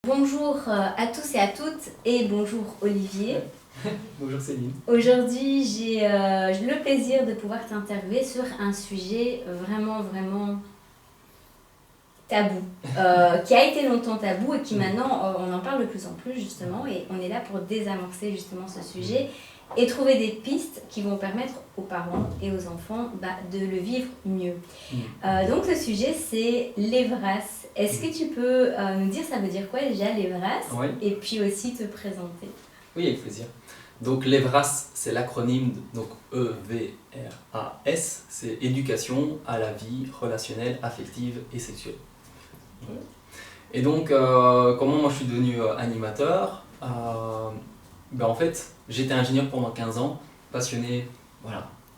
Bonjour à tous et à toutes et bonjour Olivier. Bonjour Céline. Aujourd'hui, j'ai le plaisir de pouvoir t'interviewer sur un sujet vraiment tabou, qui a été longtemps tabou et qui maintenant, on en parle de plus en plus justement, et on est là pour désamorcer justement ce sujet et trouver des pistes qui vont permettre aux parents et aux enfants de le vivre mieux. Donc le sujet, c'est l'EVRAS. Est-ce que tu peux nous dire, ça veut dire quoi déjà l'EVRAS? Oui. Et puis aussi te présenter. Oui, avec plaisir. Donc l'EVRAS, c'est l'acronyme, donc EVRAS, c'est éducation à la vie relationnelle, affective et sexuelle. Voilà. Et donc, comment moi je suis devenu animateur? En fait, j'étais ingénieur pendant 15 ans, passionné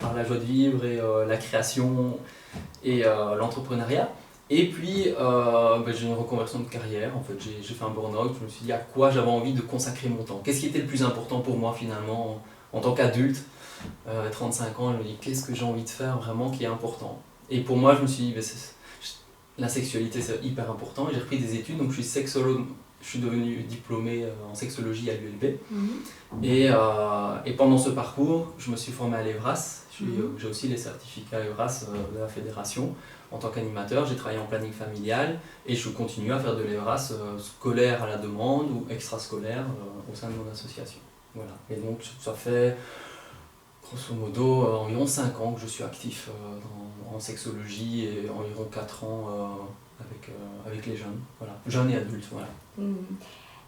par la joie de vivre et la création et l'entrepreneuriat. Et puis, j'ai une reconversion de carrière. En fait, j'ai fait un burn-out. Je me suis dit à quoi j'avais envie de consacrer mon temps. Qu'est-ce qui était le plus important pour moi finalement en tant qu'adulte, 35 ans, je me dis qu'est-ce que j'ai envie de faire vraiment qui est important. Et pour moi, je me suis dit, la sexualité c'est hyper important. Et j'ai repris des études, donc je suis sexologue. Je suis devenu diplômé en sexologie à l'ULB. Et pendant ce parcours, je me suis formé à l'EVRAS. J'ai aussi les certificats EVRAS de la fédération. En tant qu'animateur, j'ai travaillé en planning familial et je continue à faire de l'EVRAS scolaire à la demande ou extrascolaire au sein de mon association. Voilà. Et donc ça fait grosso modo environ 5 ans que je suis actif en sexologie et environ 4 ans avec les jeunes, jeunes et adultes. Voilà.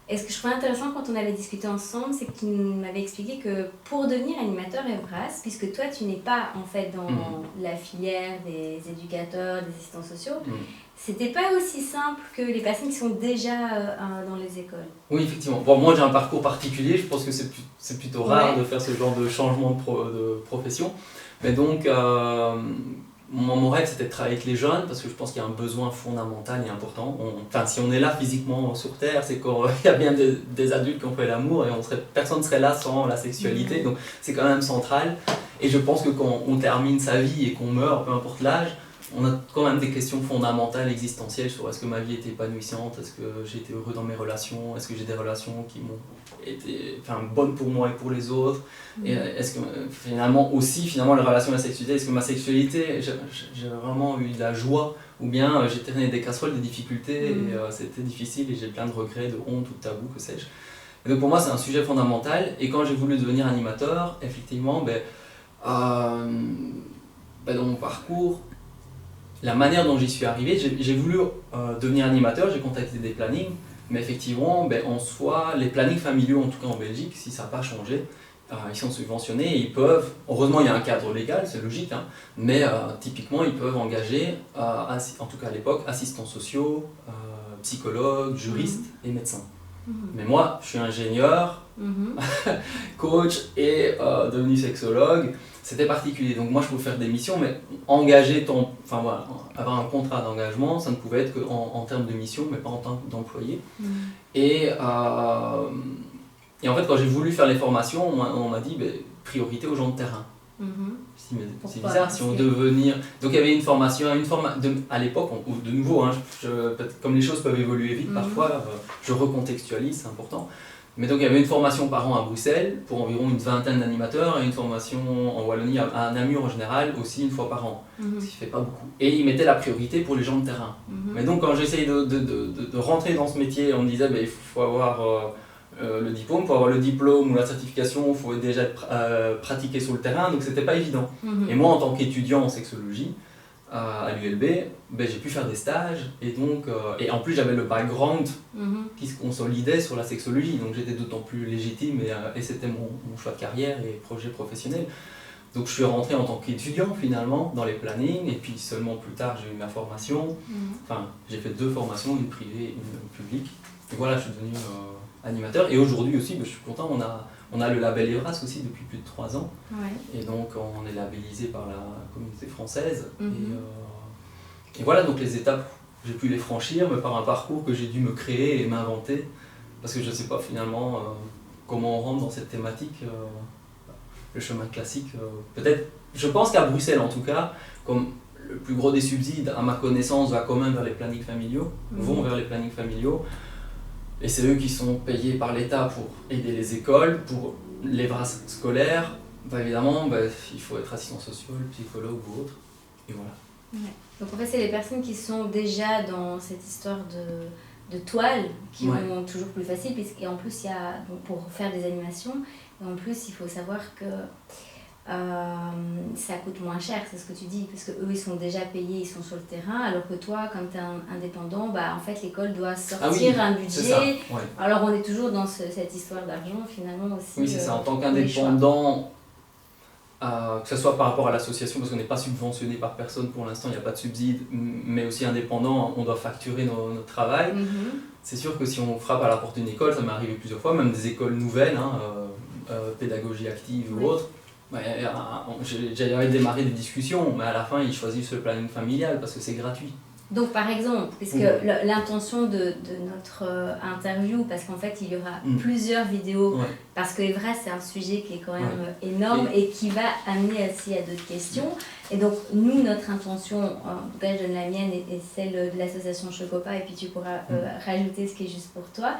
Et ce que je trouvais intéressant quand on avait discuté ensemble, c'est que tu m'avais expliqué que pour devenir animateur EVRAS, puisque toi tu n'es pas en fait dans la filière des éducateurs, des assistants sociaux, c'était pas aussi simple que les personnes qui sont déjà dans les écoles. Oui, effectivement. Bon, moi j'ai un parcours particulier, je pense que c'est plutôt rare de faire ce genre de changement de profession. Mais donc, mon rêve c'était de travailler avec les jeunes parce que je pense qu'il y a un besoin fondamental et important. Si on est là physiquement sur Terre, c'est qu'il y a bien des adultes qui ont fait l'amour et personne ne serait là sans la sexualité. Donc c'est quand même central. Et je pense que quand on termine sa vie et qu'on meurt, peu importe l'âge, on a quand même des questions fondamentales, existentielles sur est-ce que ma vie était épanouissante, est-ce que j'ai été heureux dans mes relations, est-ce que j'ai des relations qui m'ont été bonnes pour moi et pour les autres, et est-ce que finalement les relations et la sexualité, est-ce que ma sexualité, j'ai vraiment eu de la joie ou bien j'ai traîné des casseroles, des difficultés et c'était difficile et j'ai plein de regrets, de honte ou de tabous, que sais-je. Et donc pour moi c'est un sujet fondamental et quand j'ai voulu devenir animateur, effectivement, dans mon parcours, la manière dont j'y suis arrivé, j'ai voulu devenir animateur, j'ai contacté des plannings, mais effectivement, en soi, les plannings familiaux, en tout cas en Belgique, si ça n'a pas changé, ils sont subventionnés et ils peuvent, heureusement il y a un cadre légal, c'est logique, mais typiquement ils peuvent engager, en tout cas à l'époque, assistants sociaux, psychologues, juristes et médecins. Mais moi, je suis ingénieur, coach et devenu sexologue. C'était particulier, donc moi je pouvais faire des missions, mais avoir un contrat d'engagement, ça ne pouvait être qu'en termes de mission, mais pas en tant qu'employé. Et en fait, quand j'ai voulu faire les formations, on m'a dit priorité aux gens de terrain. C'est bizarre, si on devenir. Donc il y avait une formation, à l'époque, de nouveau, comme les choses peuvent évoluer vite parfois, je recontextualise, c'est important. Mais donc il y avait une formation par an à Bruxelles pour environ une vingtaine d'animateurs et une formation en Wallonie à Namur en général aussi une fois par an, ce qui ne fait pas beaucoup. Et ils mettaient la priorité pour les gens de terrain. Mais donc quand j'essayais de rentrer dans ce métier, on me disait il faut avoir le diplôme, pour avoir le diplôme ou la certification, il faut déjà pratiquer sur le terrain, donc c'était pas évident. Et moi en tant qu'étudiant en sexologie, à l'ULB, j'ai pu faire des stages et donc et en plus j'avais le background qui se consolidait sur la sexologie, donc j'étais d'autant plus légitime et c'était mon choix de carrière et projet professionnel. Donc je suis rentré en tant qu'étudiant finalement dans les plannings et puis seulement plus tard j'ai eu ma formation. J'ai fait 2 formations, une privée et une publique. Et voilà, je suis devenu animateur et aujourd'hui aussi je suis content, on a le label EVRAS aussi depuis plus de 3 ans. Et donc on est labellisé par la communauté française. Et voilà, donc les étapes, j'ai pu les franchir, mais par un parcours que j'ai dû me créer et m'inventer. Parce que je ne sais pas finalement comment on rentre dans cette thématique, le chemin classique. Peut-être, je pense qu'à Bruxelles en tout cas, comme le plus gros des subsides, à ma connaissance, va quand même vers les plannings familiaux, vont vers les plannings familiaux. Et c'est eux qui sont payés par l'État pour aider les écoles, pour les brasses scolaires. Évidemment, il faut être assistant social, psychologue ou autre. Et voilà. Ouais. Donc en fait, c'est les personnes qui sont déjà dans cette histoire de toile qui ont toujours plus facile. Et en plus, il y a, pour faire des animations, et en plus, il faut savoir que ça coûte moins cher, c'est ce que tu dis, parce qu'eux, ils sont déjà payés, ils sont sur le terrain, alors que toi, comme tu es indépendant, en fait, l'école doit sortir un budget. Alors, on est toujours dans cette histoire d'argent, finalement, aussi. Oui, c'est ça. En tant qu'indépendant, que ce soit par rapport à l'association, parce qu'on n'est pas subventionné par personne pour l'instant, il n'y a pas de subside, mais aussi indépendant, on doit facturer notre travail. C'est sûr que si on frappe à la porte d'une école, ça m'est arrivé plusieurs fois, même des écoles nouvelles, pédagogie active ou autre, j'avais démarré des discussions, mais à la fin ils choisissent le planning familial parce que c'est gratuit. Donc par exemple, puisque l'intention de notre interview, parce qu'en fait il y aura plusieurs vidéos, parce que Evras c'est un sujet qui est quand même énorme et qui va amener aussi à d'autres questions. Et donc nous, notre intention, en tout cas je donne la mienne et celle de l'association Chocopa, et puis tu pourras rajouter ce qui est juste pour toi.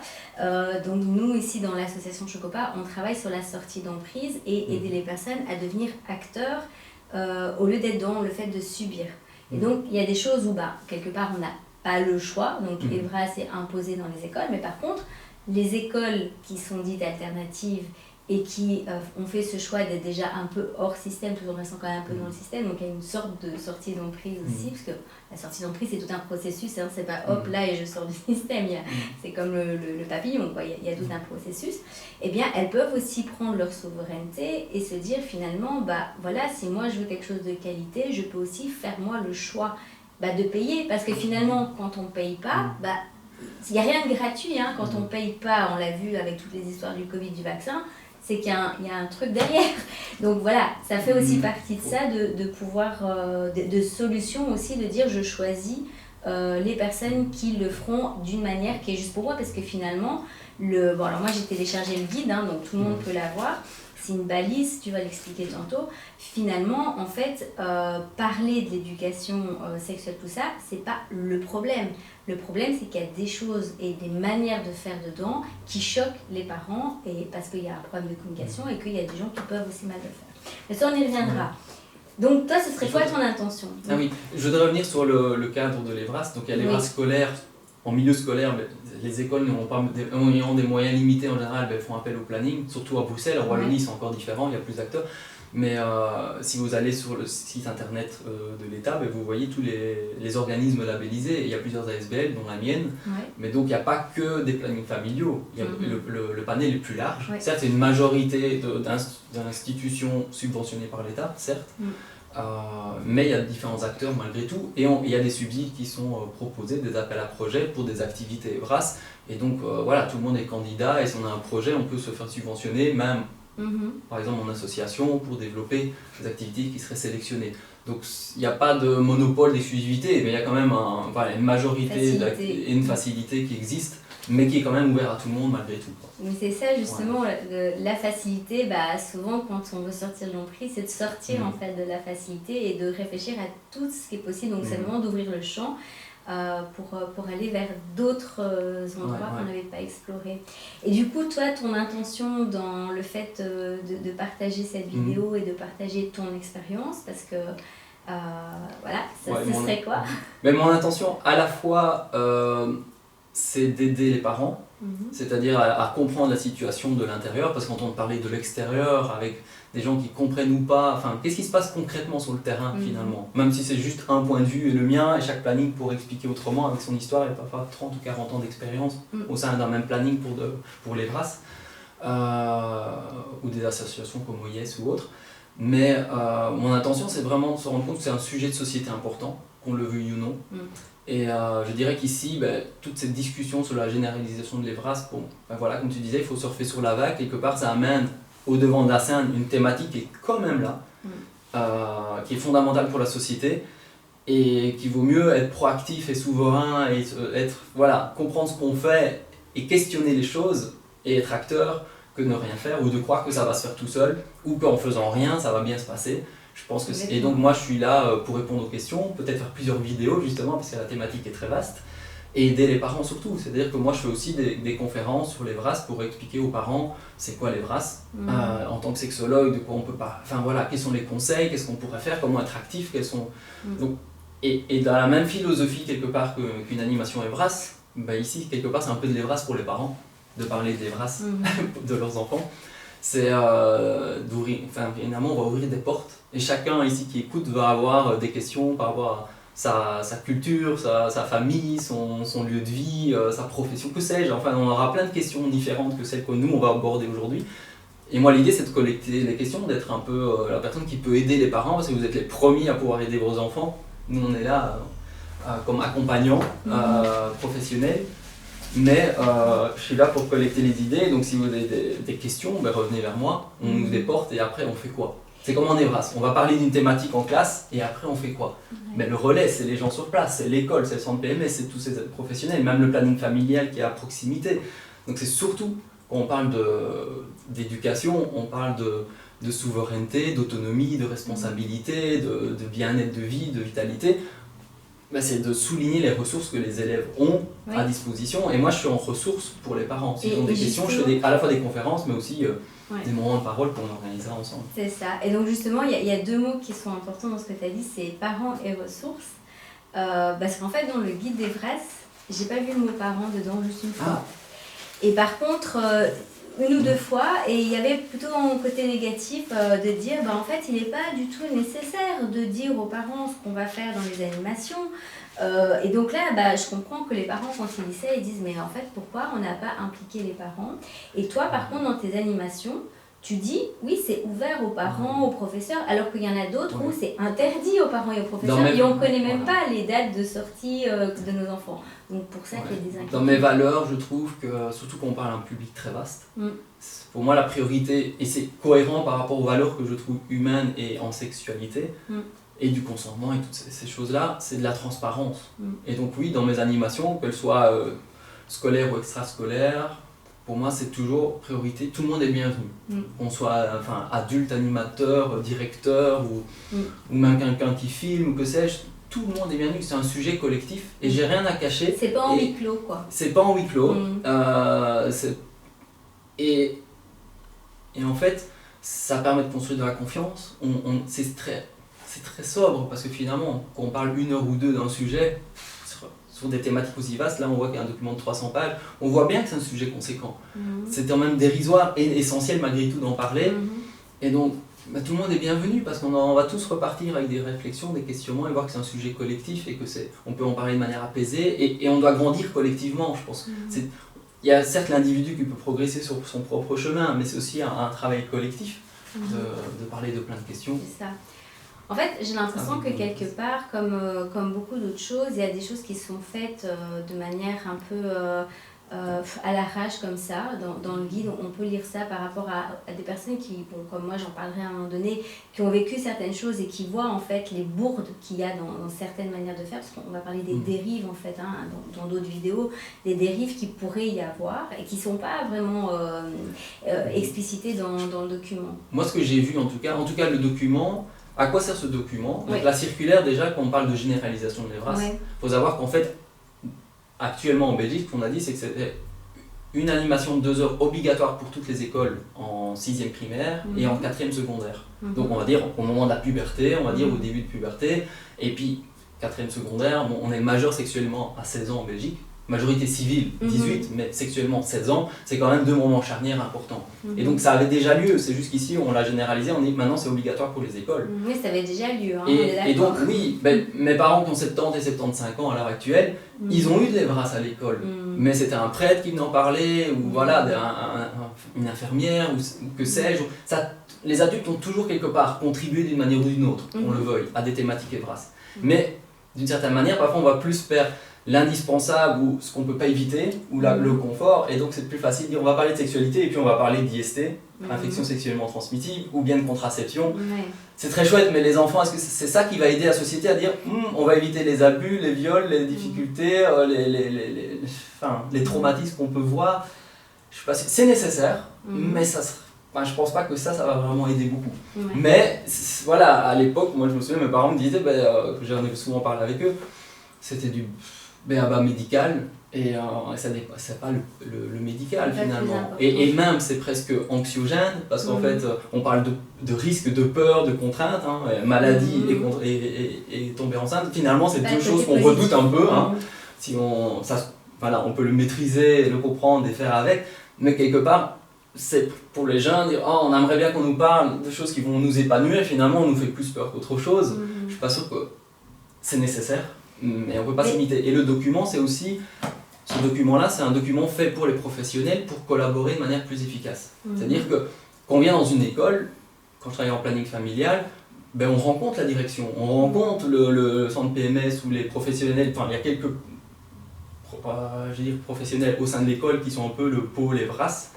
Donc nous ici dans l'association Chocopa, on travaille sur la sortie d'emprise et aider les personnes à devenir acteurs au lieu d'être dans le fait de subir. Et donc, il y a des choses où, quelque part, on n'a pas le choix. Donc, Evras est imposé dans les écoles. Mais par contre, les écoles qui sont dites alternatives et qui ont fait ce choix d'être déjà un peu hors système, tout en restant quand même un peu dans le système. Donc, il y a une sorte de sortie d'emprise aussi. Parce que la sortie d'emprise, c'est tout un processus. Hein, c'est pas hop, là, et je sors du système. C'est comme le papillon, quoi. Il y a tout un processus. Eh bien, elles peuvent aussi prendre leur souveraineté et se dire finalement, voilà, si moi je veux quelque chose de qualité, je peux aussi faire moi le choix de payer. Parce que finalement, quand on ne paye pas, il n'y a rien de gratuit. Hein. Quand on ne paye pas, on l'a vu avec toutes les histoires du Covid, du vaccin, c'est qu'il y a un truc derrière. Donc voilà, ça fait aussi partie de ça, de pouvoir, de solution aussi, de dire je choisis les personnes qui le feront d'une manière qui est juste pour moi, parce que finalement, alors moi j'ai téléchargé le guide, hein, donc tout le monde peut l'avoir. C'est une balise, tu vas l'expliquer tantôt. Finalement, en fait, parler de l'éducation sexuelle, tout ça, c'est pas le problème. Le problème, c'est qu'il y a des choses et des manières de faire dedans qui choquent les parents, et parce qu'il y a un problème de communication et qu'il y a des gens qui peuvent aussi mal le faire. Mais ça, on y reviendra. Donc toi, ce serait quoi ton intention? Ah oui, je voudrais revenir sur le cadre de l'Evras. Donc il y a l'Evras scolaire. En milieu scolaire, les écoles ayant des moyens limités en général, elles font appel au planning, surtout à Bruxelles. En Wallonie, c'est encore différent, il y a plus d'acteurs. Mais si vous allez sur le site internet de l'État, vous voyez tous les organismes labellisés. Il y a plusieurs ASBL, dont la mienne. Mais donc il n'y a pas que des plannings familiaux. Il y a le panel est plus large. Certes, c'est une majorité d'institutions subventionnées par l'État, certes. Mais il y a différents acteurs malgré tout, et il y a des subsides qui sont proposés, des appels à projets pour des activités Evras, et donc voilà, tout le monde est candidat, et si on a un projet, on peut se faire subventionner, même par exemple en association, pour développer des activités qui seraient sélectionnées. Donc il n'y a pas de monopole d'exclusivité, mais il y a quand même une majorité et une facilité qui existe, mais qui est quand même ouvert à tout le monde malgré tout. Mais c'est ça justement, la facilité, souvent quand on veut sortir de l'emprise, c'est de sortir en fait de la facilité et de réfléchir à tout ce qui est possible. Donc c'est vraiment d'ouvrir le champ pour aller vers d'autres endroits qu'on n'avait pas explorés. Et du coup, toi, ton intention dans le fait de partager cette vidéo et de partager ton expérience, parce que voilà, ce serait quoi? Mais mon intention à la fois... c'est d'aider les parents, c'est-à-dire à comprendre la situation de l'intérieur, parce qu'on entend parler de l'extérieur avec des gens qui comprennent ou pas, qu'est-ce qui se passe concrètement sur le terrain finalement, même si c'est juste un point de vue et le mien, et chaque planning pour expliquer autrement avec son histoire et parfois 30 ou 40 ans d'expérience au sein d'un même planning pour les Evras, ou des associations comme OIS ou autres. Mais mon intention, c'est vraiment de se rendre compte que c'est un sujet de société important, qu'on le veuille ou non. Et je dirais qu'ici, toute cette discussion sur la généralisation de l'Evras, voilà, comme tu disais, il faut surfer sur la vague. Quelque part, ça amène au devant de la scène une thématique qui est quand même là, qui est fondamentale pour la société, et qu'il vaut mieux être proactif et souverain, et comprendre ce qu'on fait et questionner les choses, et être acteur, que ne rien faire, ou de croire que ça va se faire tout seul, ou qu'en faisant rien, ça va bien se passer. Je pense que et donc moi je suis là pour répondre aux questions, peut-être faire plusieurs vidéos justement parce que la thématique est très vaste, et aider les parents surtout. C'est-à-dire que moi je fais aussi des conférences sur les VRAS pour expliquer aux parents c'est quoi les VRAS, en tant que sexologue, de quoi on peut pas, enfin voilà, quels sont les conseils, qu'est-ce qu'on pourrait faire, comment être actif, quels sont... Donc, et dans la même philosophie quelque part qu'une animation EVRAS, bah ici quelque part c'est un peu de l'EVRAS pour les parents, de parler de l'EVRAS de leurs enfants. C'est d'ouvrir, enfin finalement on va ouvrir des portes et chacun ici qui écoute va avoir des questions par rapport à sa culture, sa famille, son lieu de vie, sa profession, que sais-je. Enfin on aura plein de questions différentes que celles que nous on va aborder aujourd'hui. Et moi l'idée c'est de collecter les questions, d'être un peu la personne qui peut aider les parents parce que vous êtes les premiers à pouvoir aider vos enfants. Nous on est là comme accompagnants professionnels. Mais je suis là pour collecter les idées, donc si vous avez des questions, ben revenez vers moi, on ouvre des portes et après on fait quoi? C'est comme en EVRAS, on va parler d'une thématique en classe et après on fait quoi? Mais le relais, c'est les gens sur place, c'est l'école, c'est le centre PMS, c'est tous ces professionnels, même le planning familial qui est à proximité. Donc c'est surtout, quand on parle d'éducation, on parle de souveraineté, d'autonomie, de responsabilité, de bien-être de vie, de vitalité. Ben, c'est de souligner les ressources que les élèves ont à disposition. Et moi, je suis en ressources pour les parents. S'ils ont des questions, je fais à la fois des conférences, mais aussi des moments de parole pour organiser ça ensemble. C'est ça. Et donc justement, il y a deux mots qui sont importants dans ce que tu as dit, c'est parents et ressources. Parce qu'en fait, dans le guide des VRAS, j'ai pas vu le mot parents dedans juste une fois. Et par contre, une ou deux fois, et il y avait plutôt un côté négatif de dire, en fait, il n'est pas du tout nécessaire de dire aux parents ce qu'on va faire dans les animations. Et donc là, je comprends que les parents, quand ils disent ça, ils disent, mais en fait, pourquoi on n'a pas impliqué les parents? Et toi, par contre, dans tes animations, tu dis, oui, c'est ouvert aux parents, aux professeurs, alors qu'il y en a d'autres où c'est interdit aux parents et aux professeurs, et on ne connaît même pas les dates de sortie de nos enfants. Donc pour ça qu'il y a des inquiétudes. Dans mes valeurs, je trouve que, surtout quand on parle à un public très vaste, pour moi la priorité, et c'est cohérent par rapport aux valeurs que je trouve humaines et en sexualité, et du consentement et toutes ces choses-là, c'est de la transparence. Et donc oui, dans mes animations, qu'elles soient scolaires ou extrascolaires, pour moi, c'est toujours priorité. Tout le monde est bienvenu. Qu'on soit adulte, animateur, directeur ou même quelqu'un qui filme ou que sais-je, tout le monde est bienvenu. C'est un sujet collectif et j'ai rien à cacher. C'est pas en huis clos, quoi. C'est pas en huis clos. Et en fait, ça permet de construire de la confiance. C'est très sobre parce que finalement, quand on parle 1 heure ou 2 d'un sujet, sur des thématiques aussi vastes, là on voit qu'il y a un document de 300 pages, on voit bien que c'est un sujet conséquent. C'est quand même dérisoire et essentiel malgré tout d'en parler. Et donc tout le monde est bienvenu parce qu'on va tous repartir avec des réflexions, des questionnements et voir que c'est un sujet collectif et que on peut en parler de manière apaisée et on doit grandir collectivement, je pense. Il y a certes l'individu qui peut progresser sur son propre chemin, mais c'est aussi un travail collectif de parler de plein de questions. C'est ça. En fait, j'ai l'impression que quelque part, comme beaucoup d'autres choses, il y a des choses qui sont faites de manière un peu à l'arrache comme ça. Dans le guide, on peut lire ça par rapport à des personnes qui, comme moi j'en parlerai à un moment donné, qui ont vécu certaines choses et qui voient en fait les bourdes qu'il y a dans certaines manières de faire, parce qu'on va parler des dérives en fait, dans d'autres vidéos, des dérives qui pourraient y avoir et qui ne sont pas vraiment explicitées dans le document. Moi ce que j'ai vu en tout cas le document, à quoi sert ce document? Donc, la circulaire, déjà, quand on parle de généralisation de l'EVRAS, il faut savoir qu'en fait, actuellement en Belgique, ce qu'on a dit, c'est que c'était une animation de 2 heures obligatoire pour toutes les écoles en 6e primaire et en 4e secondaire. Donc on va dire au moment de la puberté, on va dire au début de puberté, et puis 4e secondaire, on est majeur sexuellement à 16 ans en Belgique. Majorité civile, 18, mais sexuellement 16 ans, c'est quand même 2 moments charnières importants. Et donc ça avait déjà lieu, c'est juste qu'ici on l'a généralisé, maintenant c'est obligatoire pour les écoles. Oui, ça avait déjà lieu, on est d'accord. Et donc oui, mes parents qui ont 70 et 75 ans à l'heure actuelle, ils ont eu de l'EVRAS à l'école, mais c'était un prêtre qui venait en parler, ou voilà, une infirmière, ou que sais-je. Les adultes ont toujours quelque part contribué d'une manière ou d'une autre, on le veuille, à des thématiques EVRAS. Mais d'une certaine manière, parfois on va plus faire l'indispensable ou ce qu'on ne peut pas éviter, ou le confort, et donc c'est plus facile de dire on va parler de sexualité et puis on va parler d'IST, infection sexuellement transmissible, ou bien de contraception. C'est très chouette, mais les enfants, est-ce que c'est ça qui va aider la société à dire on va éviter les abus, les viols, les difficultés, les traumatismes qu'on peut voir? Je sais pas si c'est nécessaire, mais ça je pense pas que ça va vraiment aider beaucoup. Mais voilà, à l'époque, moi je me souviens, mes parents me disaient, que j'en ai souvent parlé avec eux, c'était médical, et ça dépasse pas le médical finalement. Plus Et même c'est presque anxiogène, parce qu'en fait on parle de risque, de peur, de contraintes, maladie et tomber enceinte. Finalement c'est deux choses qu'on redoute un peu. Si on peut le maîtriser, le comprendre et faire avec, mais quelque part c'est pour les jeunes dire on aimerait bien qu'on nous parle de choses qui vont nous épanouir, finalement on nous fait plus peur qu'autre chose. Je suis pas sûr que c'est nécessaire, mais on peut pas s'imiter. Et le document, c'est aussi, ce document-là, c'est un document fait pour les professionnels pour collaborer de manière plus efficace. C'est-à-dire que quand on vient dans une école, quand je travaille en planning familial, on rencontre la direction, on rencontre le centre PMS ou les professionnels, enfin il y a quelques professionnels au sein de l'école qui sont un peu le pot, les brasses.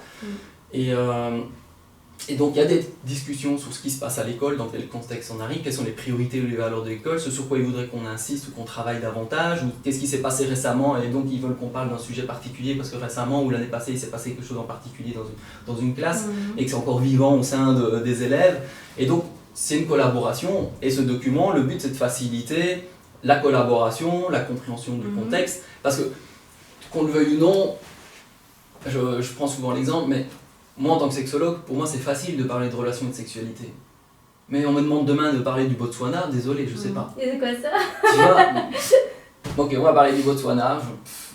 Et donc il y a des discussions sur ce qui se passe à l'école, dans quel contexte on arrive, quelles sont les priorités ou les valeurs de l'école, ce sur quoi ils voudraient qu'on insiste ou qu'on travaille davantage, ou qu'est-ce qui s'est passé récemment et donc ils veulent qu'on parle d'un sujet particulier parce que récemment ou l'année passée il s'est passé quelque chose en particulier dans une classe et que c'est encore vivant au sein des élèves. Et donc c'est une collaboration et ce document, le but c'est de faciliter la collaboration, la compréhension du contexte, parce que qu'on le veuille ou non, je prends souvent l'exemple, mais moi, en tant que sexologue, pour moi, c'est facile de parler de relations et de sexualité. Mais on me demande demain de parler du Botswana, désolé, je sais pas. Et c'est quoi ça? Tu vois? Ok, on va parler du Botswana,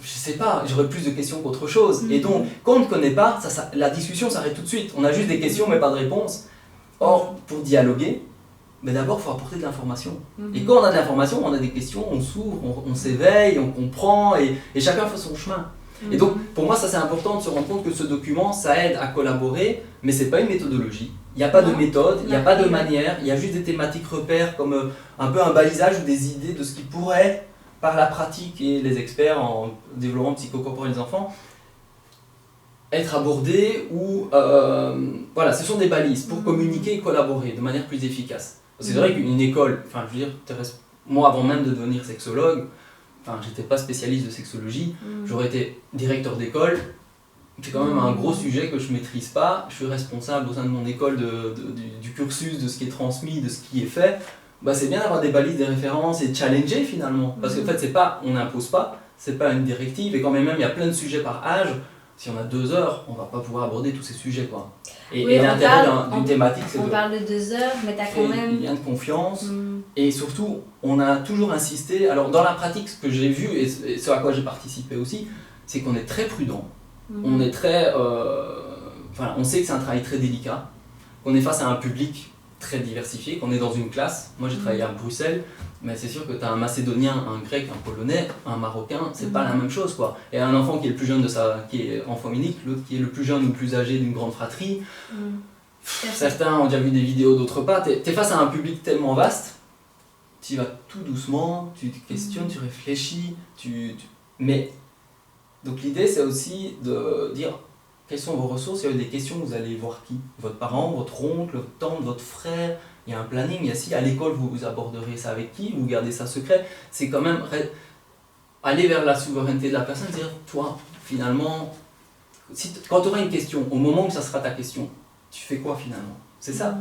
je sais pas, j'aurais plus de questions qu'autre chose. Et donc, quand on ne connaît pas, la discussion s'arrête tout de suite. On a juste des questions, mais pas de réponse. Or, pour dialoguer, d'abord, il faut apporter de l'information. Et quand on a de l'information, on a des questions, on s'ouvre, on s'éveille, on comprend, et chacun fait son chemin. Et donc, pour moi, ça c'est important de se rendre compte que ce document, ça aide à collaborer, mais c'est pas une méthodologie. Il n'y a pas de méthode, il n'y a pas de manière, il y a juste des thématiques repères comme un peu un balisage ou des idées de ce qui pourrait, par la pratique et les experts en développement psychocorporel des enfants, être abordé ou voilà, ce sont des balises pour communiquer et collaborer de manière plus efficace. Parce que c'est vrai qu'une école, enfin je veux dire, moi avant même de devenir sexologue, enfin j'étais pas spécialiste de sexologie, j'aurais été directeur d'école, c'est quand même un gros sujet que je maîtrise pas, je suis responsable au sein de mon école du cursus, de ce qui est transmis, de ce qui est fait. C'est bien d'avoir des balises, des références et de challenger finalement, parce qu'en fait c'est pas, on n'impose pas, c'est pas une directive, et quand même il y a plein de sujets par âge. Si on a 2 heures, on va pas pouvoir aborder tous ces sujets, quoi. Et l'intérêt d'une thématique, c'est on parle de 2 heures, mais tu as quand même un lien de confiance. Et surtout, on a toujours insisté. Alors dans la pratique, ce que j'ai vu et ce à quoi j'ai participé aussi, c'est qu'on est très prudent. On est très, on sait que c'est un travail très délicat, qu'on est face à un public très diversifié, qu'on est dans une classe. Moi, j'ai travaillé à Bruxelles. Mais c'est sûr que tu as un Macédonien, un Grec, un Polonais, un Marocain, c'est pas la même chose, quoi. Et un enfant qui est le plus jeune qui est enfant unique, l'autre qui est le plus jeune ou le plus âgé d'une grande fratrie. Certains ont déjà vu des vidéos, d'autres pas. Tu es face à un public tellement vaste, tu y vas tout doucement, tu te questionnes, tu réfléchis, mais donc l'idée c'est aussi de dire quelles sont vos ressources. Il y a des questions, vous allez voir qui? Votre parent, votre oncle, votre tante, votre frère. Il y a un planning, il y a si à l'école vous aborderez ça avec qui, vous gardez ça secret, c'est quand même aller vers la souveraineté de la personne, dire toi finalement, quand tu auras une question, au moment où ça sera ta question, tu fais quoi finalement? C'est ça.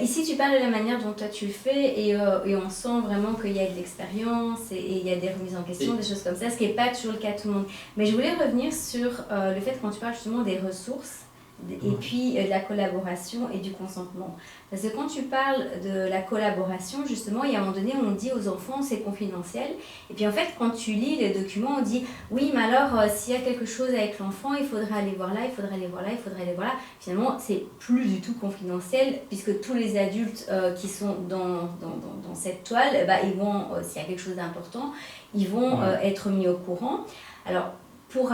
Ici tu parles de la manière dont toi tu le fais et on sent vraiment qu'il y a de l'expérience et il y a des remises en question, des choses comme ça, ce qui n'est pas toujours le cas de tout le monde. Mais je voulais revenir sur le fait quand tu parles justement des ressources, et puis de la collaboration et du consentement. Parce que quand tu parles de la collaboration, justement, il y a un moment donné, on dit aux enfants c'est confidentiel. Et puis en fait, quand tu lis les documents, on dit oui, mais alors s'il y a quelque chose avec l'enfant, il faudra aller voir là, il faudra aller voir là, il faudra aller voir là. Finalement, c'est plus du tout confidentiel, puisque tous les adultes qui sont dans cette toile, ils vont, s'il y a quelque chose d'important, ils vont être mis au courant. Alors, pour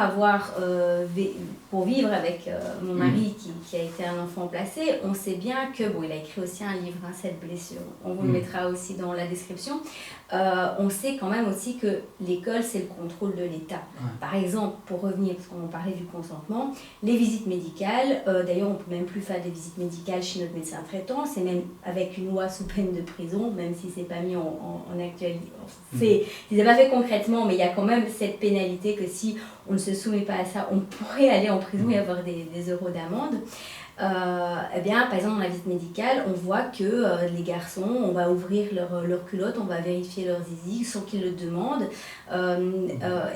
vivre avec mon mari qui a été un enfant placé, on sait bien que, il a écrit aussi un livre, cette blessure, on vous le mettra aussi dans la description, on sait quand même aussi que l'école c'est le contrôle de l'État. Par exemple, pour revenir, parce qu'on parlait du consentement, les visites médicales, d'ailleurs on peut même plus faire des visites médicales chez notre médecin traitant, c'est même avec une loi sous peine de prison, même si c'est pas mis en actualité, c'est pas fait concrètement, mais il y a quand même cette pénalité que si on ne se soumet pas à ça, on pourrait aller en prison et avoir des euros d'amende. eh bien, par exemple, dans la visite médicale, on voit que les garçons, on va ouvrir leur culotte, on va vérifier leur zizi sans qu'ils le demandent.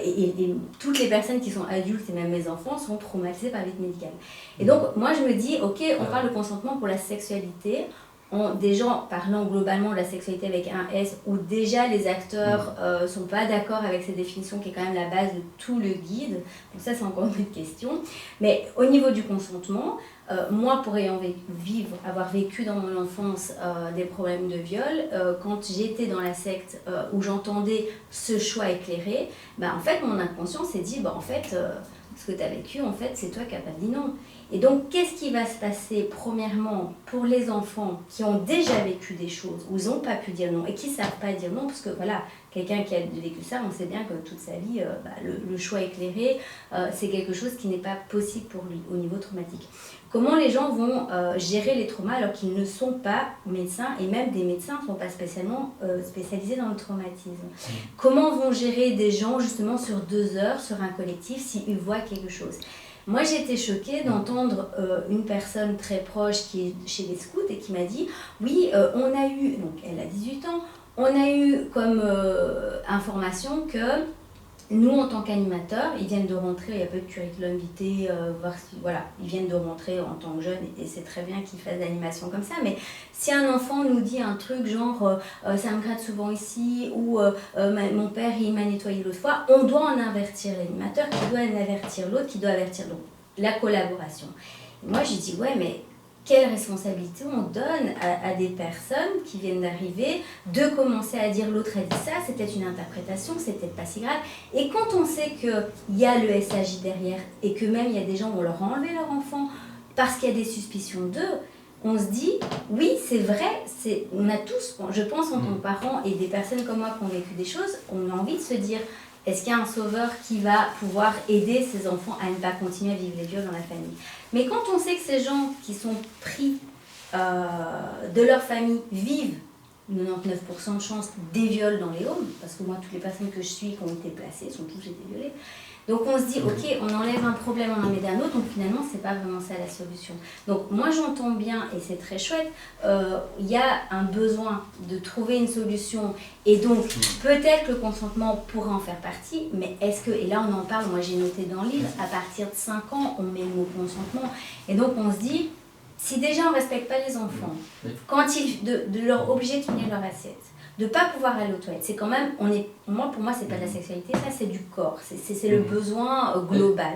Et toutes les personnes qui sont adultes et même mes enfants sont traumatisées par la visite médicale. Et donc, moi, je me dis, ok, on parle de consentement pour la sexualité. Des gens parlant globalement de la sexualité avec un S, où déjà les acteurs sont pas d'accord avec cette définition qui est quand même la base de tout le guide. Donc ça, c'est encore une autre question. Mais au niveau du consentement, moi, pour avoir vécu dans mon enfance des problèmes de viol, quand j'étais dans la secte où j'entendais ce choix éclairé, en fait, mon inconscient s'est dit, en fait, ce que tu as vécu, en fait, c'est toi qui n'as pas dit non. Et donc, qu'est-ce qui va se passer, premièrement, pour les enfants qui ont déjà vécu des choses, où ils n'ont pas pu dire non, et qui ne savent pas dire non, parce que voilà, quelqu'un qui a vécu ça, on sait bien que toute sa vie, le choix éclairé, c'est quelque chose qui n'est pas possible pour lui, au niveau traumatique. Comment les gens vont gérer les traumas alors qu'ils ne sont pas médecins, et même des médecins ne sont pas spécialement spécialisés dans le traumatisme. Comment vont gérer des gens, justement, sur 2 heures, sur un collectif, s'ils voient quelque chose. Moi, j'ai été choquée d'entendre une personne très proche qui est chez les scouts et qui m'a dit « Oui, on a eu, donc elle a 18 ans, on a eu comme information que nous, en tant qu'animateurs, ils viennent de rentrer, il y a peu de curriculum vitae, voilà, ils viennent de rentrer en tant que jeunes et c'est très bien qu'ils fassent d'animation comme ça, mais si un enfant nous dit un truc genre ça me gratte souvent ici ou mon père il m'a nettoyé l'autre fois, on doit en avertir l'animateur qui doit en avertir l'autre, qui doit avertir l'autre. La collaboration. Et moi j'ai dit ouais mais quelle responsabilité on donne à des personnes qui viennent d'arriver de commencer à dire l'autre a dit ça, c'est peut-être une interprétation, c'est peut-être pas si grave. Et quand on sait qu'il y a le SAJ derrière et que même il y a des gens où on leur a enlevé leur enfant parce qu'il y a des suspicions d'eux, on se dit oui c'est vrai, on a tous, je pense en tant que parents et des personnes comme moi qui ont vécu des choses, on a envie de se dire est-ce qu'il y a un sauveur qui va pouvoir aider ces enfants à ne pas continuer à vivre les viols dans la famille. Mais quand on sait que ces gens qui sont pris de leur famille vivent 99% de chances des viols dans les homes, parce que moi, toutes les personnes que je suis qui ont été placées sont tous été violées. Donc on se dit, ok, on enlève un problème, on en met un autre, donc finalement, c'est pas vraiment ça la solution. Donc moi, j'entends bien, et c'est très chouette, il y a un besoin de trouver une solution, et donc peut-être que le consentement pourrait en faire partie, mais est-ce que, et là on en parle, moi j'ai noté dans le livre, à partir de 5 ans, on met le mot consentement, et donc on se dit, si déjà on ne respecte pas les enfants, quand de leur obliger de finir leur assiette, de ne pas pouvoir aller aux toilettes, c'est quand même, pour moi c'est pas de la sexualité, ça c'est du corps, c'est le besoin global.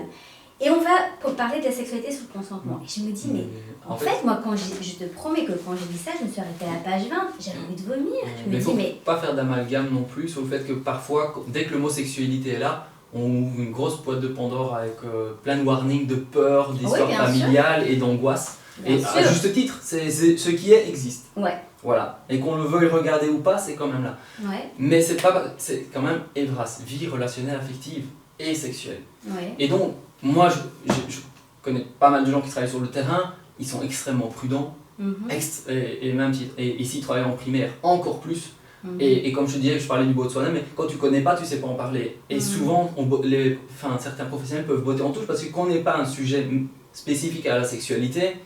Et on va parler de la sexualité sous le consentement. Et je me dis, mais en fait moi je te promets que quand j'ai dit ça, je me suis arrêtée à la page 20, j'avais envie de vomir. Mais il ne faut pas faire d'amalgame non plus sur le fait que parfois, dès que le mot sexualité est là, on ouvre une grosse boîte de Pandore avec plein de warnings, de peur, d'histoires familiales et d'angoisse. Et à juste titre, ce qui existe. Ouais. Voilà. Et qu'on le veuille regarder ou pas, c'est quand même là. Ouais. Mais c'est quand même EVRAS, vie relationnelle affective et sexuelle. Ouais. Et donc, moi, je connais pas mal de gens qui travaillent sur le terrain, ils sont extrêmement prudents, et même s'ils travaillent en primaire, encore plus. Et comme je te disais, je parlais du Botswana, mais quand tu connais pas, tu sais pas en parler. Et souvent, certains professionnels peuvent botter en touche parce que quand on n'est pas un sujet spécifique à la sexualité,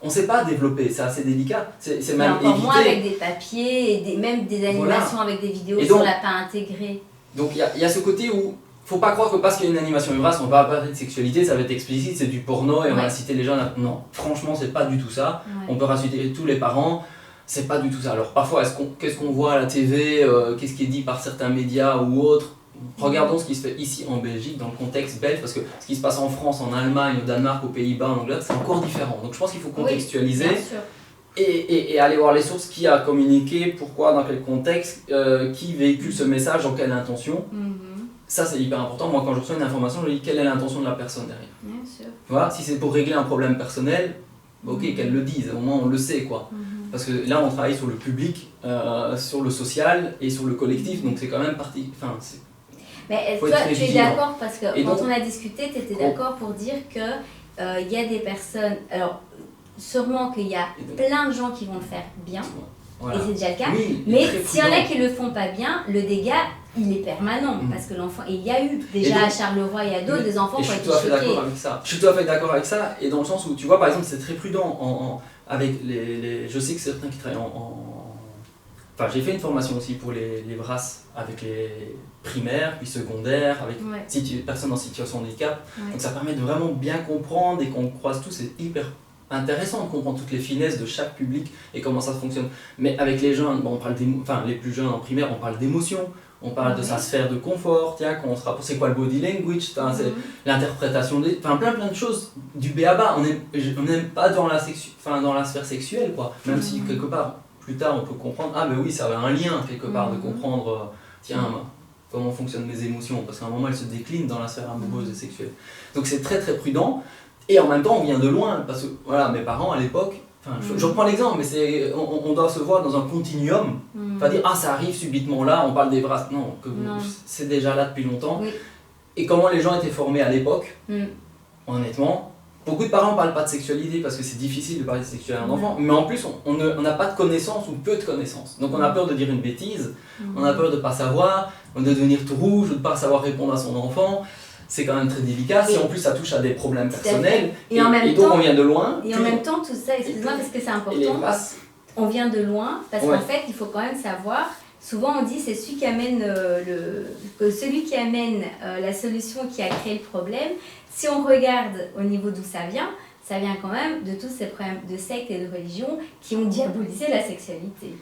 on ne sait pas développer, c'est assez délicat. C'est même encore moins avec des papiers et même des animations avec des vidéos donc, sans lapin intégré. Donc il y a ce côté où faut pas croire que parce qu'il y a une animation EVRAS, on va parler de sexualité, ça va être explicite, c'est du porno et on va inciter les gens à... Non, franchement, c'est pas du tout ça. On peut rassurer tous les parents. C'est pas du tout ça. Alors parfois, qu'est-ce qu'on voit à la TV, qu'est-ce qui est dit par certains médias ou autres. Regardons ce qui se fait ici en Belgique, dans le contexte belge, parce que ce qui se passe en France, en Allemagne, au Danemark, aux Pays-Bas, en Angleterre, c'est encore différent. Donc je pense qu'il faut contextualiser et aller voir les sources, qui a communiqué, pourquoi, dans quel contexte, qui véhicule ce message, dans quelle intention. Ça c'est hyper important. Moi quand je reçois une information, je dis quelle est l'intention de la personne derrière. Bien sûr. Voilà, si c'est pour régler un problème personnel, ok, qu'elle le dise, au moins on le sait quoi. Parce que là on travaille sur le public, sur le social et sur le collectif, donc c'est quand même parti. Enfin, mais toi tu es d'accord parce que et quand donc, on a discuté, tu étais d'accord pour dire que y a des personnes, alors sûrement qu'il y a plein de gens qui vont le faire bien, Voilà. Et c'est déjà le cas. Oui, mais très s'il y en a prudent. qui le font pas bien, le dégât, il est permanent. Parce que l'enfant... Et il y a eu déjà donc, à Charleroi, il y a d'autres, des enfants et qui ont je suis été tout à fait choqués. d'accord avec ça. Je suis tout à fait d'accord avec ça, et dans le sens où, tu vois, par exemple, c'est très prudent avec les... Je sais que certains qui travaillent Enfin, j'ai fait une formation aussi pour les brasses avec les primaires, puis secondaires, avec personnes en situation de handicap. Donc ça permet de vraiment bien comprendre et qu'on croise tous. C'est hyper intéressant de comprendre toutes les finesses de chaque public et comment ça fonctionne. Mais avec les jeunes, bon, on parle les plus jeunes en primaire, on parle d'émotion. On parle de sa sphère de confort, tiens, quand on se rapproche, c'est quoi le body language, c'est l'interprétation des... Enfin, plein de choses, du b.a.-ba. On n'aime pas dans la sphère sexuelle, quoi. Même si, quelque part, plus tard, on peut comprendre, ah ben oui, ça a un lien, quelque part, de comprendre, tiens, comment fonctionnent mes émotions, parce qu'à un moment, elles se déclinent dans la sphère amoureuse et sexuelle. Donc c'est très très prudent, et en même temps, on vient de loin, parce que, voilà, mes parents, à l'époque, enfin, je reprends l'exemple, mais on doit se voir dans un continuum. Pas dire, ah, ça arrive subitement là, on parle des brasses. Non, c'est déjà là depuis longtemps. Oui. Et comment les gens étaient formés à l'époque, honnêtement, beaucoup de parents ne parlent pas de sexualité parce que c'est difficile de parler de sexualité à un enfant, mais en plus, on n'a pas de connaissances ou peu de connaissances. Donc on a peur de dire une bêtise, on a peur de ne pas savoir, de devenir tout rouge, de ne pas savoir répondre à son enfant. C'est quand même très délicat, si en plus ça touche à des problèmes personnels, et donc on vient de loin. Et en même temps, tout ça, excuse-moi parce que c'est important, on vient de loin, parce qu'en fait, il faut quand même savoir, souvent on dit c'est celui qui amène, la solution qui a créé le problème. Si on regarde au niveau d'où ça vient quand même de tous ces problèmes de sectes et de religions qui ont diabolisé la sexualité.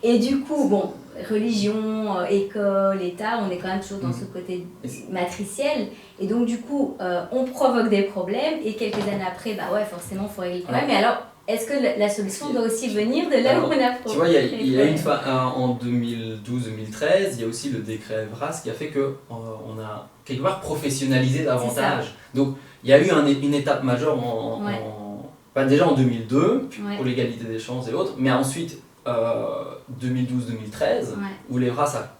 Et du coup, bon, religion, école, État, on est quand même toujours dans ce côté matriciel. Et donc, du coup, on provoque des problèmes et quelques années après, bah ouais, forcément, il faut régler le problème. Mais alors, est-ce que la solution doit aussi venir de là où on a provoqué? Tu vois, il y a une fois, en 2012-2013, il y a aussi le décret Evras qui a fait qu'on a quelque part professionnalisé davantage. Donc, il y a eu une étape majeure déjà en 2002, pour l'égalité des chances et autres, mais ensuite, 2012-2013, où les races a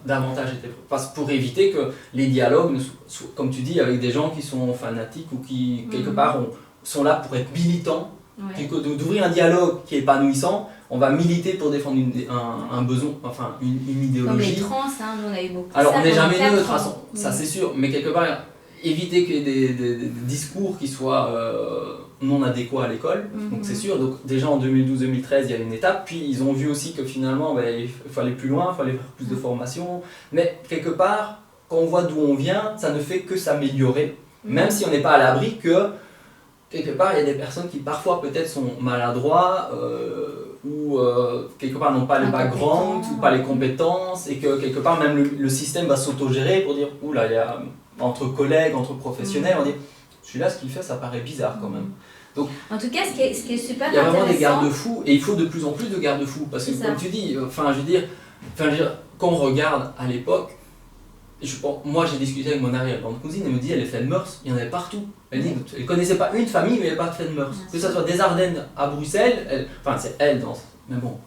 davantage été... pour éviter que les dialogues, comme tu dis, avec des gens qui sont fanatiques ou qui, quelque part, sont là pour être militants, plutôt que d'ouvrir un dialogue qui est épanouissant, on va militer pour défendre un besoin, enfin une idéologie. Comme les trans, on a eu beaucoup. Alors on n'est jamais neutre, ça c'est sûr, mais quelque part, éviter qu'il y ait des discours qui soient non adéquats à l'école, donc c'est sûr. Donc déjà en 2012-2013 il y a une étape, puis ils ont vu aussi que finalement il fallait plus loin, il fallait faire plus de formation, mais quelque part quand on voit d'où on vient, ça ne fait que s'améliorer, même si on n'est pas à l'abri que quelque part il y a des personnes qui parfois peut-être sont maladroits ou quelque part n'ont pas le background ou pas les compétences, et que quelque part même le système va s'autogérer pour dire oula, il y a entre collègues, entre professionnels, on dit celui-là ce qu'il fait ça paraît bizarre quand même. Donc, en tout cas, ce qui est super intéressant... Il y a vraiment des garde-fous, et il faut de plus en plus de garde-fous, parce que comme tu dis, je veux dire, quand on regarde à l'époque, moi j'ai discuté avec mon arrière-grande-cousine, elle me dit elle est fait de mœurs, il y en avait partout. Elle dit elle ne connaissait pas une famille où il n'y avait pas de fait de mœurs. Que ce soit des Ardennes à Bruxelles, c'est elle, mais bon.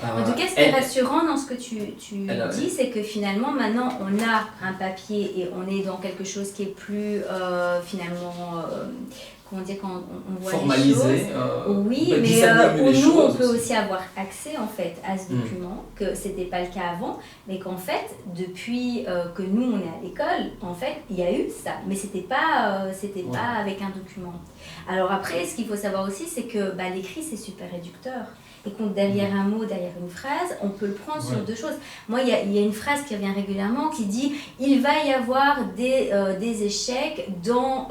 En tout cas, ce qui est rassurant dans ce que tu dis, c'est que finalement, maintenant, on a un papier et on est dans quelque chose qui est plus, finalement, comment dire, quand on voit formalisé, les choses. Oui, mais nous, on peut aussi avoir accès, en fait, à ce document, que ce n'était pas le cas avant, mais qu'en fait, depuis que nous, on est à l'école, en fait, il y a eu ça, mais ce n'était pas avec un document. Alors après, ce qu'il faut savoir aussi, c'est que l'écrit, c'est super réducteur. Et qu'on derrière un mot, derrière une phrase, on peut le prendre sur deux choses. Moi, il y a une phrase qui revient régulièrement qui dit « Il va y avoir des échecs dans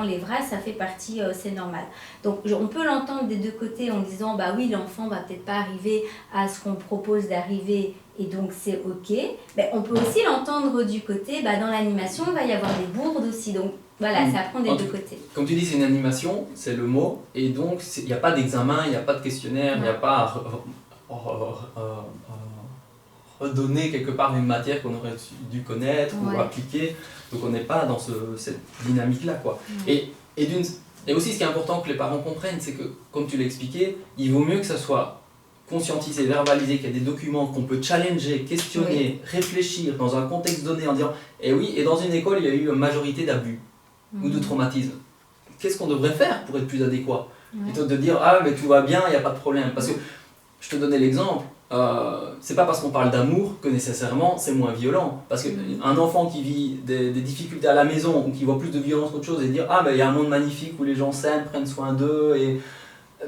les phrases, ça fait partie, c'est normal. » Donc, on peut l'entendre des deux côtés en disant « Bah oui, l'enfant va peut-être pas arriver à ce qu'on propose d'arriver, et donc c'est ok. » Mais on peut aussi l'entendre du côté, dans l'animation, il va y avoir des bourdes aussi. Donc, voilà, ça prend des deux côtés. Comme tu dis, c'est une animation, c'est le mot, et donc il n'y a pas d'examen, il n'y a pas de questionnaire, il n'y a pas à redonner quelque part une matière qu'on aurait dû connaître ou appliquer. Donc on n'est pas dans cette dynamique-là, quoi. Et aussi, ce qui est important que les parents comprennent, c'est que, comme tu l'as expliqué, il vaut mieux que ça soit conscientisé, verbalisé, qu'il y a des documents qu'on peut challenger, questionner, réfléchir dans un contexte donné en disant « Eh oui, et dans une école, il y a eu une majorité d'abus. » ou de traumatisme. Qu'est-ce qu'on devrait faire pour être plus adéquat? Plutôt que de dire ah mais tout va bien, il n'y a pas de problème. Parce que je te donnais l'exemple, c'est pas parce qu'on parle d'amour que nécessairement c'est moins violent. Parce qu'un enfant qui vit des difficultés à la maison ou qui voit plus de violence qu'autre chose et dire ah ben il y a un monde magnifique où les gens s'aiment, prennent soin d'eux, et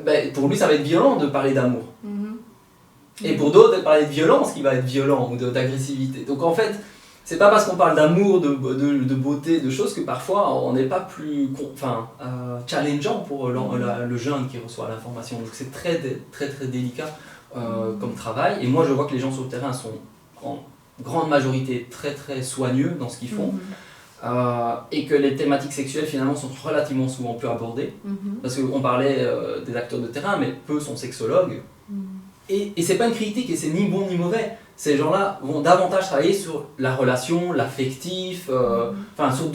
ben, pour lui ça va être violent de parler d'amour. Et pour d'autres, de parler de violence qui va être violent ou d'agressivité. Donc en fait, c'est pas parce qu'on parle d'amour, de beauté, de choses que parfois on n'est pas plus challengeant pour le jeune qui reçoit l'information. Donc c'est très délicat comme travail. Et moi je vois que les gens sur le terrain sont en grande majorité très soigneux dans ce qu'ils font. Et que les thématiques sexuelles finalement sont relativement souvent peu abordées. Parce qu'on parlait des acteurs de terrain, mais peu sont sexologues. Et c'est pas une critique, et c'est ni bon ni mauvais. Ces gens-là vont davantage travailler sur la relation, l'affectif, sur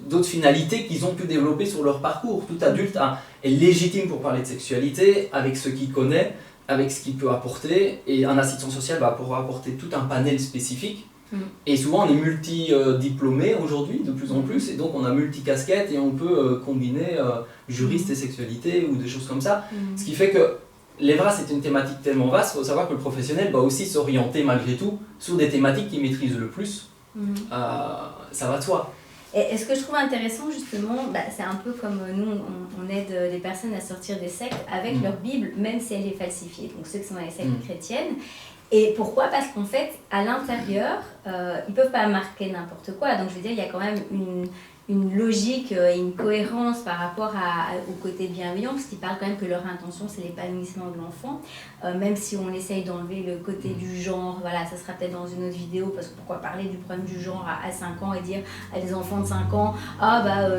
d'autres finalités qu'ils ont pu développer sur leur parcours. Tout adulte est légitime pour parler de sexualité avec ce qu'il connaît, avec ce qu'il peut apporter, et un assistant social va pouvoir apporter tout un panel spécifique. Et souvent on est multi-diplômé aujourd'hui, de plus en plus, et donc on a multi-casquettes et on peut combiner juriste et sexualité ou des choses comme ça. Ce qui fait que l'EVRA, c'est une thématique tellement vaste, il faut savoir que le professionnel va aussi s'orienter malgré tout sur des thématiques qu'il maîtrise le plus. Ça va de soi. Et ce que je trouve intéressant justement, c'est un peu comme nous, on aide des personnes à sortir des sectes avec leur Bible, même si elle est falsifiée, donc ceux qui sont dans les sectes chrétiennes. Et pourquoi ? Parce qu'en fait, à l'intérieur, ils ne peuvent pas marquer n'importe quoi. Donc je veux dire, il y a quand même une logique et une cohérence par rapport au côté bienveillant, parce qu'ils parlent quand même que leur intention c'est l'épanouissement de l'enfant, même si on essaye d'enlever le côté du genre, voilà, ça sera peut-être dans une autre vidéo, parce que pourquoi parler du problème du genre à 5 ans et dire à des enfants de 5 ans,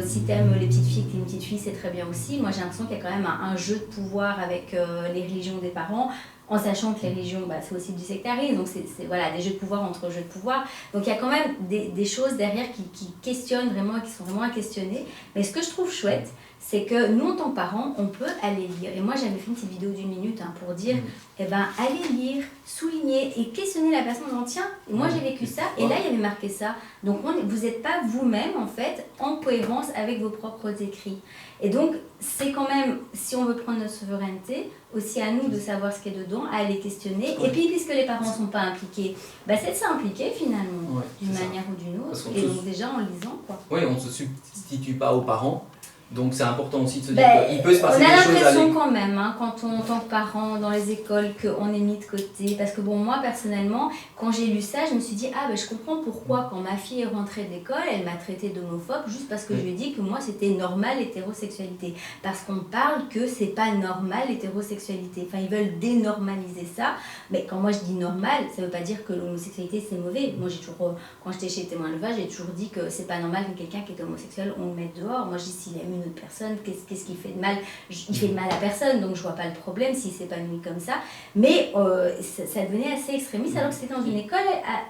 si t'aimes les petites filles, t'es une petite fille, c'est très bien aussi. Moi j'ai l'impression qu'il y a quand même un jeu de pouvoir avec les religions des parents, en sachant que les religions, c'est aussi du sectarisme, donc c'est des jeux de pouvoir entre jeux de pouvoir. Donc il y a quand même des choses derrière qui questionnent vraiment, qui sont vraiment à questionner. Mais ce que je trouve chouette, c'est que nous, en tant que parents, on peut aller lire. Et moi, j'avais fait une petite vidéo d'1 minute pour dire, allez lire, souligner et questionner la personne en disant, tiens, moi j'ai vécu ça, et là, il y avait marqué ça. Donc vous n'êtes pas vous-même, en fait, en cohérence avec vos propres écrits. Et donc, c'est quand même, si on veut prendre notre souveraineté, aussi à nous de savoir ce qu'il y a dedans, à aller questionner. Et puis, puisque les parents ne sont pas impliqués, c'est de s'impliquer finalement, d'une manière ou d'une autre. Et donc déjà en lisant, quoi. Oui, on ne se substitue pas aux parents. Donc c'est important aussi de se dire qu'il peut se passer des choses. On a l'impression quand même, quand on, en tant que parent dans les écoles, qu'on est mis de côté. Parce que moi personnellement, quand j'ai lu ça, je me suis dit, je comprends pourquoi quand ma fille est rentrée d'école, elle m'a traité d'homophobe, juste parce que je lui ai dit que moi c'était normal l'hétérosexualité. Parce qu'on parle que c'est pas normal l'hétérosexualité. Enfin, ils veulent dénormaliser ça. Mais quand moi je dis normal, ça veut pas dire que l'homosexualité c'est mauvais. Moi j'ai toujours, quand j'étais chez Témoin Élevage, j'ai toujours dit que c'est pas normal que quelqu'un qui est homosexuel, on le mette dehors. Moi je dis, s'il aime une autre personne, qu'est-ce qui fait de mal? Il fait de mal à personne, donc je vois pas le problème s'il s'épanouit comme ça. Mais ça devenait assez extrémiste alors que c'était dans une école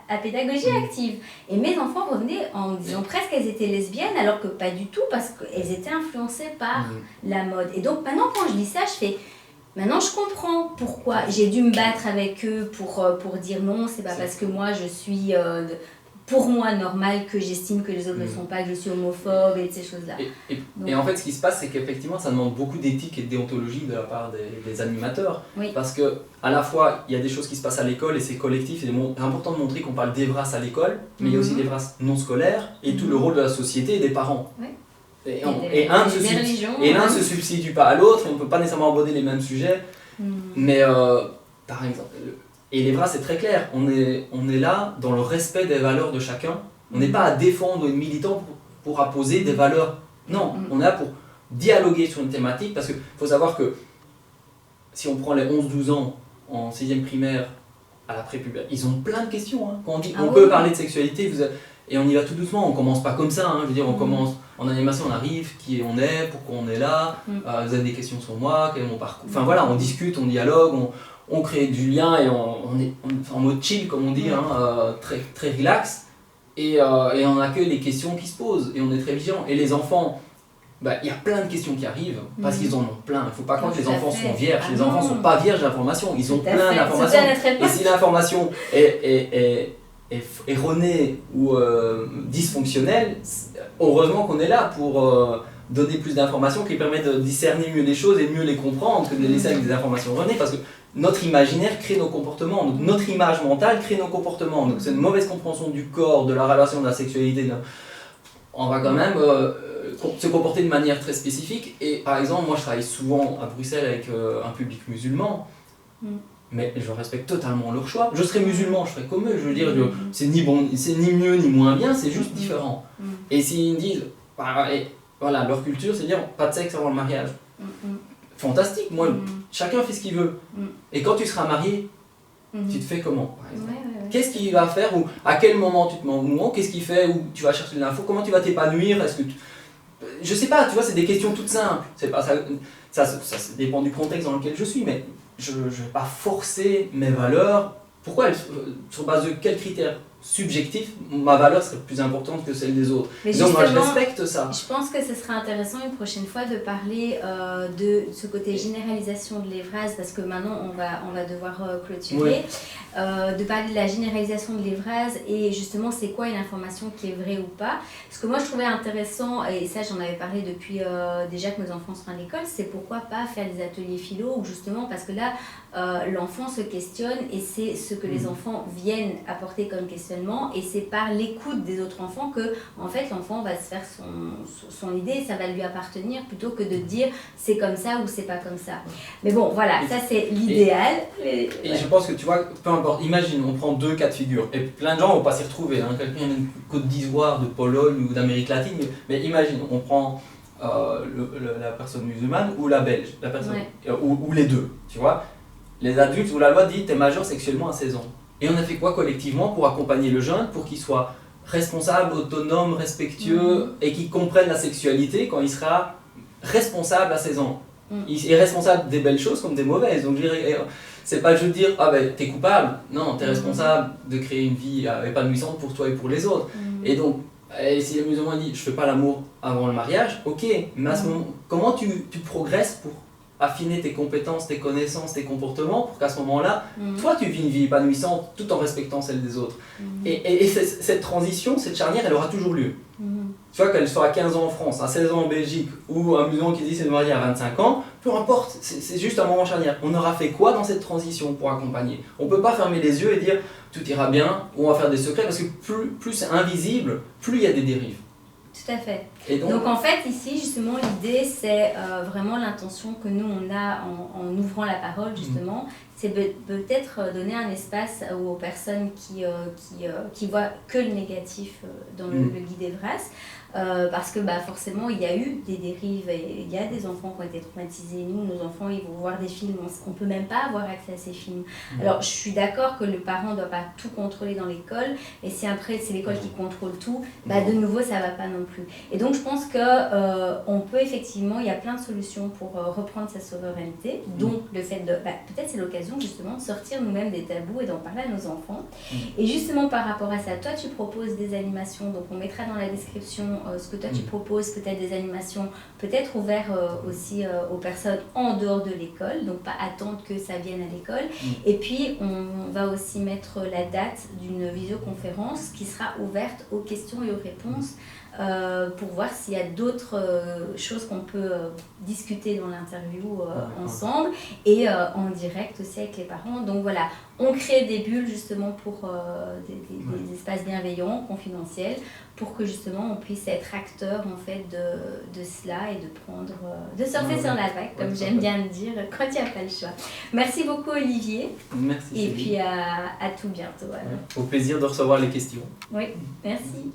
à pédagogie active. Et mes enfants revenaient en disant presque qu'elles étaient lesbiennes, alors que pas du tout, parce qu'elles étaient influencées par la mode. Et donc maintenant quand je lis ça, je fais... Maintenant, je comprends pourquoi j'ai dû me battre avec eux pour dire non, c'est pas parce que moi je suis pour moi normal que j'estime que les autres ne sont pas, que je suis homophobe et ces choses-là. Et en fait, ce qui se passe, c'est qu'effectivement, ça demande beaucoup d'éthique et de déontologie de la part des animateurs. Oui. Parce que à la fois, il y a des choses qui se passent à l'école et c'est collectif. Et c'est important de montrer qu'on parle d'Evras à l'école, mais il y a aussi d'Evras non scolaires et tout le rôle de la société et des parents. Oui. Et l'un ne se substitue pas à l'autre, on ne peut pas nécessairement aborder les mêmes sujets, mais par exemple, et l'Evra c'est très clair, on est là dans le respect des valeurs de chacun, on n'est pas à défendre une militante pour apposer des valeurs, non, on est là pour dialoguer sur une thématique, parce qu'il faut savoir que si on prend les 11-12 ans en 6e primaire à la prépubère, ils ont plein de questions, quand on dit on peut parler de sexualité, et on y va tout doucement, on commence pas comme ça, je veux dire, on commence en animation, on arrive, qui on est, pourquoi on est là, vous avez des questions sur moi, quel est mon parcours, enfin voilà, on discute, on dialogue, on crée du lien et on est en mode chill comme on dit, très, très relax, et on accueille les questions qui se posent, et on est très vigilant, et les enfants, il y a plein de questions qui arrivent, parce qu'ils en ont plein, il ne faut pas croire que les enfants sont vierges, les enfants ne sont pas vierges d'informations, ils ont plein d'informations, et si l'information est erronée ou dysfonctionnelle, heureusement qu'on est là pour donner plus d'informations qui permettent de discerner mieux les choses et mieux les comprendre que de les laisser avec des informations erronées, parce que notre imaginaire crée nos comportements, donc notre image mentale crée nos comportements. Donc c'est une mauvaise compréhension du corps, de la relation, de la sexualité. On va quand même se comporter de manière très spécifique. Et par exemple, moi je travaille souvent à Bruxelles avec un public musulman, mais je respecte totalement leur choix. Je serais musulman, je ferais comme eux. Je veux dire, c'est ni bon, c'est ni mieux ni moins bien, c'est juste différent. Et s'ils me disent, voilà, leur culture, c'est dire pas de sexe avant le mariage. Fantastique, moi, chacun fait ce qu'il veut. Et quand tu seras marié, tu te fais comment, par exemple? Qu'est-ce qu'il va faire, ou à quel moment tu te mets en mouvement, qu'est-ce qu'il fait, où tu vas chercher de l'info, comment tu vas t'épanouir, est-ce que je sais pas, tu vois, c'est des questions toutes simples. C'est pas ça dépend du contexte dans lequel je suis, mais je ne vais pas forcer mes valeurs. Pourquoi sur base de quels critères subjectifs ma valeur serait plus importante que celle des autres? Donc moi je respecte ça. Je pense que ce serait intéressant une prochaine fois de parler de ce côté généralisation de l'évrase, parce que maintenant on va devoir clôturer. De parler de la généralisation de l'évrase et justement c'est quoi une information qui est vraie ou pas. Ce que moi je trouvais intéressant, et ça j'en avais parlé depuis déjà que nos enfants sont à l'école, c'est pourquoi pas faire des ateliers philo, ou justement parce que là l'enfant se questionne et c'est ce que les enfants viennent apporter comme questionnement, et c'est par l'écoute des autres enfants que en fait l'enfant va se faire son idée, ça va lui appartenir, plutôt que de dire c'est comme ça ou c'est pas comme ça. Mais bon voilà, ça c'est l'idéal. Et je pense que tu vois, peu importe, imagine, on prend deux cas de figure, et plein de gens vont pas s'y retrouver, hein. Quelqu'un vient de Côte d'Ivoire, de Pologne ou d'Amérique latine, mais imagine, on prend la personne musulmane ou la belge, la personne, ou les deux, tu vois. Les adultes, où la loi dit t'es majeur sexuellement à 16 ans. Et on a fait quoi collectivement pour accompagner le jeune, pour qu'il soit responsable, autonome, respectueux, et qu'il comprenne la sexualité quand il sera responsable à 16 ans. Il est responsable des belles choses comme des mauvaises. Donc je dirais, c'est pas juste dire ah ben t'es coupable, non, t'es responsable de créer une vie épanouissante pour toi et pour les autres. Et donc si le musulman dit je fais pas l'amour avant le mariage, ok, mais à ce moment, comment tu progresses pour affiner tes compétences, tes connaissances, tes comportements, pour qu'à ce moment-là, toi tu vis une vie épanouissante tout en respectant celle des autres. Et cette transition, cette charnière, elle aura toujours lieu. Tu vois, qu'elle soit à 15 ans en France, à 16 ans en Belgique, ou un musulman qui dit c'est de marier à 25 ans, peu importe, c'est juste un moment charnière. On aura fait quoi dans cette transition pour accompagner? On ne peut pas fermer les yeux et dire tout ira bien, ou on va faire des secrets, parce que plus c'est invisible, plus il y a des dérives. Tout à fait. Donc en fait ici justement l'idée c'est vraiment l'intention que nous on a en ouvrant la parole justement, c'est peut-être donner un espace aux personnes qui voient que le négatif dans le guide Evras, parce que forcément il y a eu des dérives et il y a des enfants qui ont été traumatisés. Nous, nos enfants, ils vont voir des films, on ne peut même pas avoir accès à ces films. Alors je suis d'accord que le parent ne doit pas tout contrôler dans l'école, et si après c'est l'école qui contrôle tout, de nouveau ça ne va pas non plus. Et donc je pense qu'on peut effectivement, il y a plein de solutions pour reprendre sa souveraineté, donc le fait de, peut-être c'est l'occasion justement de sortir nous-mêmes des tabous et d'en parler à nos enfants. Et justement par rapport à ça, toi tu proposes des animations, donc on mettra dans la description ce que toi tu proposes, peut-être des animations, peut-être ouvertes aussi aux personnes en dehors de l'école, donc pas attendre que ça vienne à l'école. Et puis on va aussi mettre la date d'une visioconférence qui sera ouverte aux questions et aux réponses, pour voir s'il y a d'autres choses qu'on peut discuter dans l'interview ensemble, et en direct aussi avec les parents. Donc voilà, on crée des bulles justement pour des espaces bienveillants, confidentiels, pour que justement on puisse être acteur en fait de cela, et de prendre, de surfer sur la vague, comme j'aime bien le dire, quand il n'y a pas le choix. Merci beaucoup Olivier. Merci. Et puis à tout bientôt. Alors. Au plaisir de recevoir les questions. Oui, merci.